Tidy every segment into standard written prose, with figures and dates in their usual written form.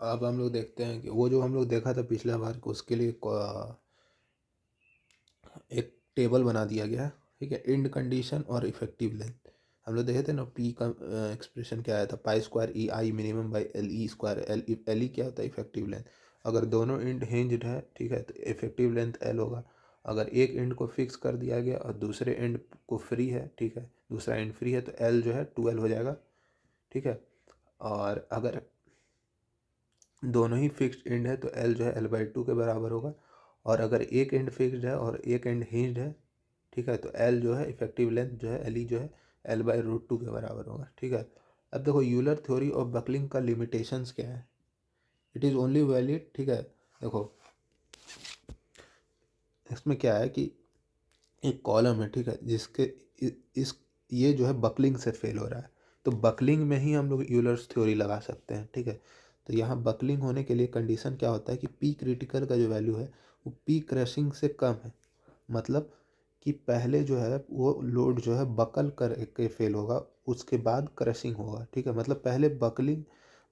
अब हम लोग देखते हैं कि वो जो हम लोग देखा था पिछला बार को, उसके लिए एक टेबल बना दिया गया है, ठीक है। इंड कंडीशन और इफेक्टिव लेंथ हम लोग देखे थे ना, पी का एक्सप्रेशन क्या आया था, पाई square E I minimum by L E square. L E क्या होता है, इफेक्टिव लेंथ। अगर दोनों इंड हिंज्ड है, ठीक है, तो इफेक्टिव लेंथ एल होगा। अगर एक इंड को फिक्स कर दिया गया और दूसरे इंड को फ्री है, ठीक है, दूसरा इंड फ्री है, तो एल जो है 2L हो जाएगा, ठीक है। और अगर दोनों ही फिक्स्ड एंड है तो एल जो है L/2 के बराबर होगा। और अगर एक एंड फिक्स्ड है और एक एंड हिंज्ड है, ठीक है, तो एल जो है इफेक्टिव लेंथ जो है एल ई जो है L/√2 के बराबर होगा, ठीक है। अब देखो यूलर थ्योरी ऑफ बकलिंग का लिमिटेशंस क्या है। इट इज़ ओनली वैलिड, ठीक है। देखो इसमें क्या है कि एक कॉलम है, ठीक है, जिसके इस ये जो है बकलिंग से फेल हो रहा है, तो बकलिंग में ही हम लोग यूलर्स थ्योरी लगा सकते हैं, ठीक है। तो यहाँ बकलिंग होने के लिए कंडीशन क्या होता है कि पी क्रिटिकल का जो वैल्यू है वो पी क्रशिंग से कम है। मतलब कि पहले जो है वो लोड जो है बकल कर के फेल होगा, उसके बाद क्रशिंग होगा, ठीक है। मतलब पहले बकलिंग,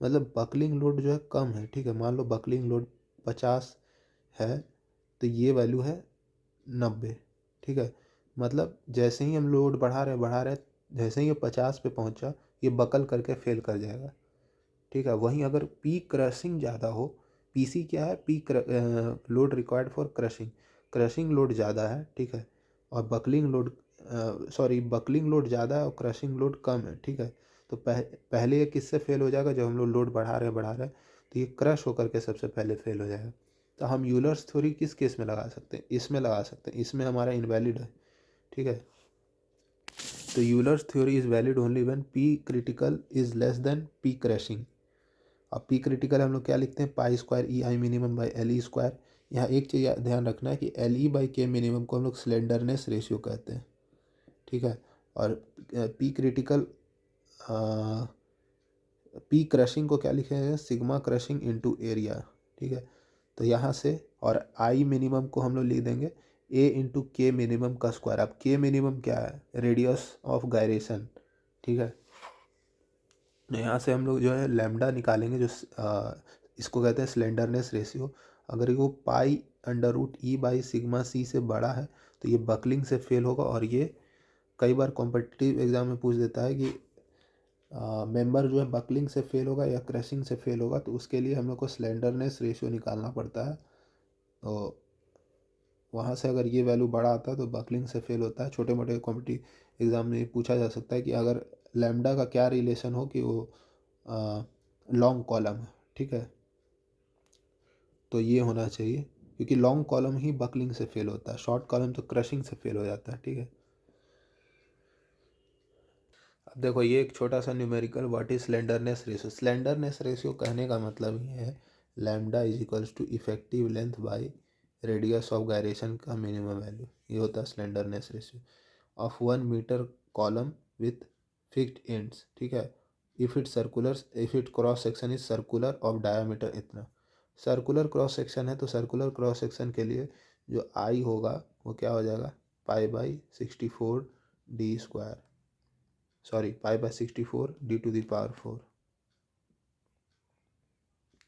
मतलब बकलिंग लोड जो है कम है, ठीक है। मान लो बकलिंग लोड 50 है, तो ये वैल्यू है 90, ठीक है। मतलब जैसे ही हम लोड बढ़ा रहे जैसे ही ये 50 पे पहुंचा, ये बकल करके फेल कर जाएगा, ठीक है। वहीं अगर पी क्रशिंग ज़्यादा हो, पीसी क्या है, P load required for crushing, crushing load ज़्यादा है, ठीक है, और बकलिंग लोड बकलिंग लोड ज़्यादा है और क्रशिंग लोड कम है, ठीक है। तो पहले ये किससे फेल हो जाएगा, जब हम लोग लोड बढ़ा रहे हैं तो ये क्रश होकर के सबसे पहले फेल हो जाएगा। तो हम यूलर्स थ्योरी किस केस में लगा सकते हैं, इसमें लगा सकते हैं, इसमें हमारा इनवैलिड है, ठीक है। तो Euler's theory is valid only when P critical is less than P crashing. अब पी क्रिटिकल हम लोग क्या लिखते हैं, पाई square E I minimum by L E square. यहाँ एक चीज़ ध्यान रखना है कि एल ई बाई के मिनिमम को हम लोग स्लेंडरनेस रेशियो कहते हैं, ठीक है। और पी क्रिटिकल पी क्रशिंग को क्या लिखेंगे, सिग्मा क्रशिंग इनटू एरिया, ठीक है। तो यहाँ से और आई मिनिमम को हम लोग लिख देंगे ए इंटू के मिनिमम का स्क्वायर। अब के मिनिमम क्या है, रेडियस ऑफ गायरेशन, ठीक है। तो यहाँ से हम लोग जो है लैम्डा निकालेंगे, जो इसको कहते हैं स्लेंडरनेस रेशियो। अगर वो पाई √E/सिग्मा सी से बड़ा है तो ये बकलिंग से फेल होगा। और ये कई बार कॉम्पिटिटिव एग्जाम में पूछ देता है कि मेंबर जो है बकलिंग से फेल होगा या क्रशिंग से फेल होगा, तो उसके लिए हम लोग को स्लेंडरनेस रेशियो निकालना पड़ता है। तो वहाँ से अगर ये वैल्यू बड़ा आता है तो बकलिंग से फेल होता है। छोटे मोटे कॉम्पिटिटिव एग्जाम में पूछा जा सकता है कि अगर लैम्डा का क्या रिलेशन हो कि वो लॉन्ग कॉलम है, ठीक है, तो ये होना चाहिए, क्योंकि लॉन्ग कॉलम ही बकलिंग से फेल होता है, शॉर्ट कॉलम तो क्रशिंग से फेल हो जाता है, ठीक है। अब देखो ये एक छोटा सा numerical, what is slenderness ratio. Slenderness ratio कहने का मतलब ये है lambda is equals to effective length by radius of gyration का मिनिमम वैल्यू, ये होता है slenderness ratio of 1 metre column with fixed ends, ठीक है। If it cross section is circular of diameter इतना। सर्कुलर क्रॉस सेक्शन है तो circular cross section के लिए जो आई होगा वो क्या हो जाएगा, पाई/64 D²,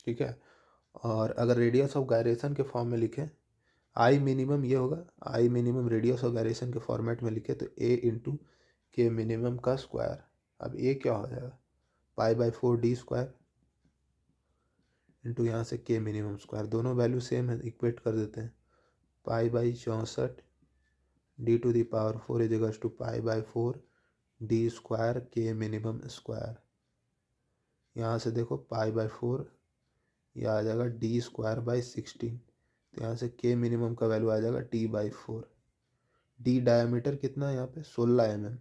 ठीक है। और अगर रेडियस ऑफ गायरेशन के फॉर्म में लिखें, आई मिनिमम ये होगा, I minimum radius of gyration के फॉर्मेट में लिखे तो ए इंटू के मिनिमम का स्क्वायर। अब ए क्या हो जाएगा, पाई/4 D² इंटू यहाँ से के मिनिमम स्क्वायर, दोनों वैल्यू सेम है, इक्वेट कर देते हैं। पाई/64 D² इज इक्वल्स टू पाई/4 D² के मिनिमम स्क्वायर। यहाँ से देखो पाई/4 यह आ जाएगा D²/16, तो यहाँ से के मिनिमम का वैल्यू आ जाएगा D/4। डी डायमीटर कितना है यहाँ पे 16 mm,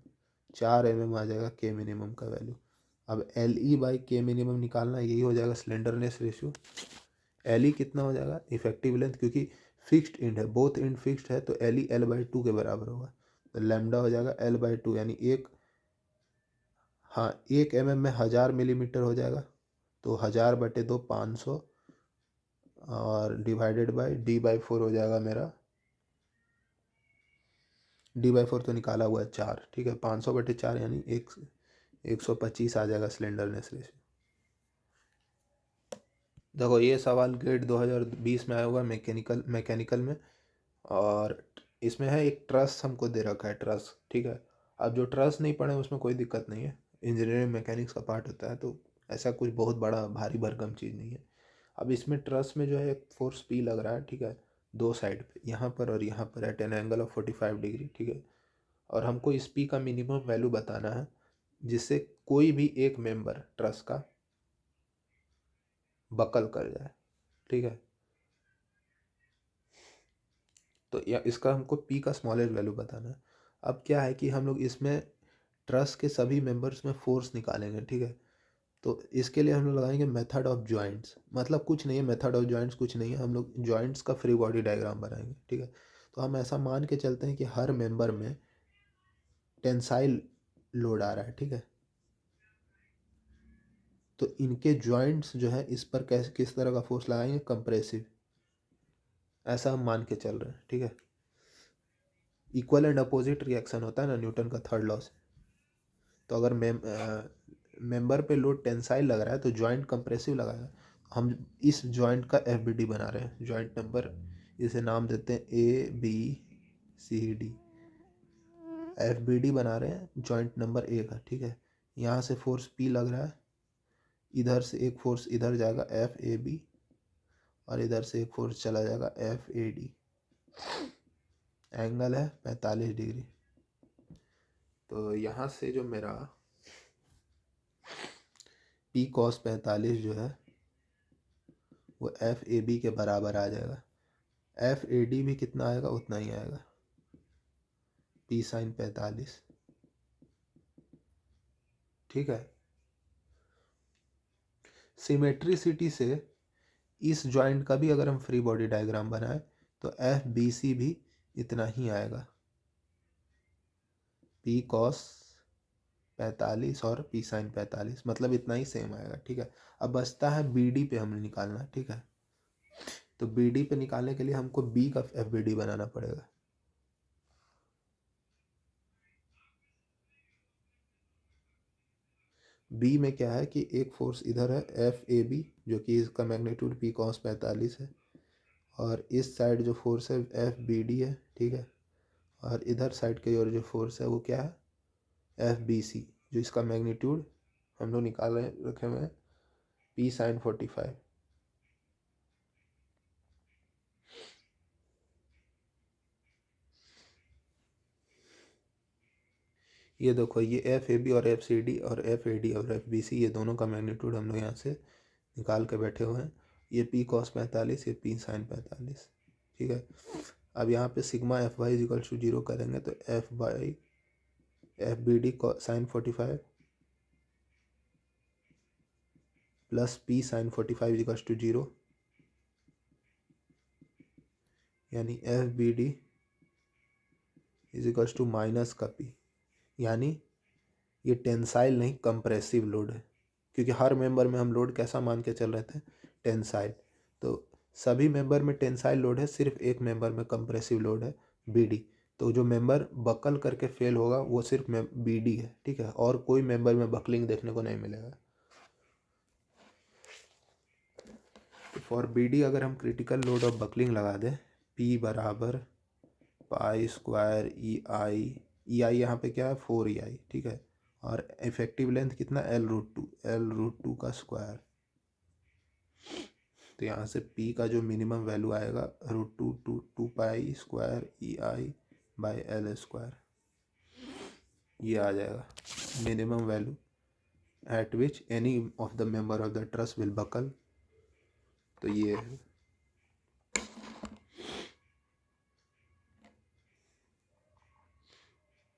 4 mm आ जाएगा के मिनिमम का वैल्यू। अब एल ई बाई के मिनिमम निकालना, यही हो जाएगा स्लेंडरनेस रेशियो। एल ई कितना हो जाएगा, इफेक्टिव लेंथ, क्योंकि फिक्स्ड इंड है, बोथ इंड फिक्स्ड है, तो एल ई L/2 के बराबर होगा। तो लैम्डा हो जाएगा L/2, यानी एक, हाँ 1 mm में 1000 मिलीमीटर हो जाएगा, तो 1000/2 500, और डिवाइडेड बाई D/4 हो जाएगा मेरा, D/4 तो निकाला हुआ है 4, ठीक है, 500/4 यानी 125 आ जाएगा स्लेंडरनेस रेशियो। देखो ये सवाल गेट 2020 में आया हुआ मैकेनिकल में, और इसमें है एक ट्रस हमको दे रखा है, ट्रस, ठीक है। अब जो ट्रस नहीं पढ़े उसमें कोई दिक्कत नहीं है, इंजीनियरिंग मैकेनिक्स का पार्ट होता है, तो ऐसा कुछ बहुत बड़ा भारी भरकम चीज़ नहीं है। अब इसमें ट्रस में जो है एक फोर्स पी लग रहा है, ठीक है, दो साइड पे, यहाँ पर और यहाँ पर, at an angle of 45 degree, ठीक है। और हमको इस पी का मिनिमम वैल्यू बताना है जिससे कोई भी एक मेंबर ट्रस का बकल कर जाए, ठीक है। तो या इसका हमको पी का स्मॉलेस्ट वैल्यू बताना है। अब क्या है कि हम लोग इसमें ट्रस के सभी मेंबर्स में फोर्स निकालेंगे, ठीक है। तो इसके लिए हम लोग लगाएंगे मेथड ऑफ जॉइंट्स, मतलब कुछ नहीं है, मेथड ऑफ जॉइंट्स कुछ नहीं है, हम लोग जॉइंट्स का फ्री बॉडी डायग्राम बनाएंगे, ठीक है। तो हम ऐसा मान के चलते हैं कि हर मेंबर में टेंसाइल लोड आ रहा है, ठीक है। तो इनके जॉइंट्स जो है इस पर कैसे किस तरह का फोर्स लगाएंगे, कंप्रेसिव, ऐसा हम मान के चल रहे हैं, ठीक है। इक्वल एंड अपोजिट रिएक्शन होता है ना न्यूटन का थर्ड लॉ से। तो अगर मेंबर पे लोड टेंसाइल लग रहा है तो जॉइंट कंप्रेसिव लगाएगा। हम इस जॉइंट का एफ बी डी बना रहे हैं, जॉइंट नंबर, इसे नाम देते हैं A B C D, F B D बना रहे हैं जॉइंट नंबर ए का, ठीक है। यहाँ से फोर्स पी लग रहा है, इधर से एक फोर्स इधर जाएगा एफ ए बी, और इधर से एक फोर्स चला जाएगा एफ ए डी, एंगल है 45 डिग्री। तो यहाँ से जो मेरा पी कॉस 45 जो है वो एफ ए बी के बराबर आ जाएगा। एफ ए डी भी कितना आएगा, उतना ही आएगा, पी साइन 45, ठीक है। सिमेट्रिसिटी से इस जॉइंट का भी अगर हम फ्री बॉडी डायग्राम बनाए तो एफ बी सी भी इतना ही आएगा, पी कॉस 45 और पी साइन 45, मतलब इतना ही सेम आएगा, ठीक है। अब बचता है बी डी पे हमने निकालना, ठीक है। तो बी डी पे निकालने के लिए हमको बी का एफ बी डी बनाना पड़ेगा। बी में क्या है कि एक फोर्स इधर है एफ ए बी, जो कि इसका मैग्नीट्यूड पी कॉस 45 है, और इस साइड जो फोर्स है एफ बी डी है, ठीक है। और इधर साइड की ओर जो फोर्स है वो क्या है, एफ बी सी, जो इसका मैग्नीट्यूड हम लोग निकाल रहे रखे हुए हैं पी साइन 45। ये देखो, ये एफ ए बी और एफ सी डी और एफ ए डी और एफ बी सी, ये दोनों का मैग्नीट्यूड हम लोग यहाँ से निकाल के बैठे हुए हैं। ये पी कॉस 45, ये पी साइन 45, ठीक है। अब यहाँ पे sigma F Y equal to 0 करेंगे तो F by F B D sine 45 plus P sine 45 equal to 0, यानी F B D equal to minus का पी, यानी ये टेंसाइल नहीं कंप्रेसिव लोड है, क्योंकि हर मेंबर में हम लोड कैसा मान के चल रहे थे, टेंसाइल। तो सभी मेंबर में टेंसाइल लोड है, सिर्फ एक मेंबर में कंप्रेसिव लोड है, बी डी। तो जो मेंबर बकल करके फेल होगा वो सिर्फ बी डी है, ठीक है, और कोई मेंबर में बकलिंग देखने को नहीं मिलेगा। फॉर बी डी अगर हम क्रिटिकल लोड ऑफ बकलिंग लगा दें, पी बराबर पाई स्क्वायर ई आई यहाँ पे क्या है 4 ई आई, ठीक है। और इफेक्टिव लेंथ कितना, एल रूट टू का स्क्वायर। तो यहाँ से P का जो मिनिमम वैल्यू आएगा √2 pi square E I by L square, ये आ जाएगा minimum value at which any of the member of the truss will buckle. तो ये है।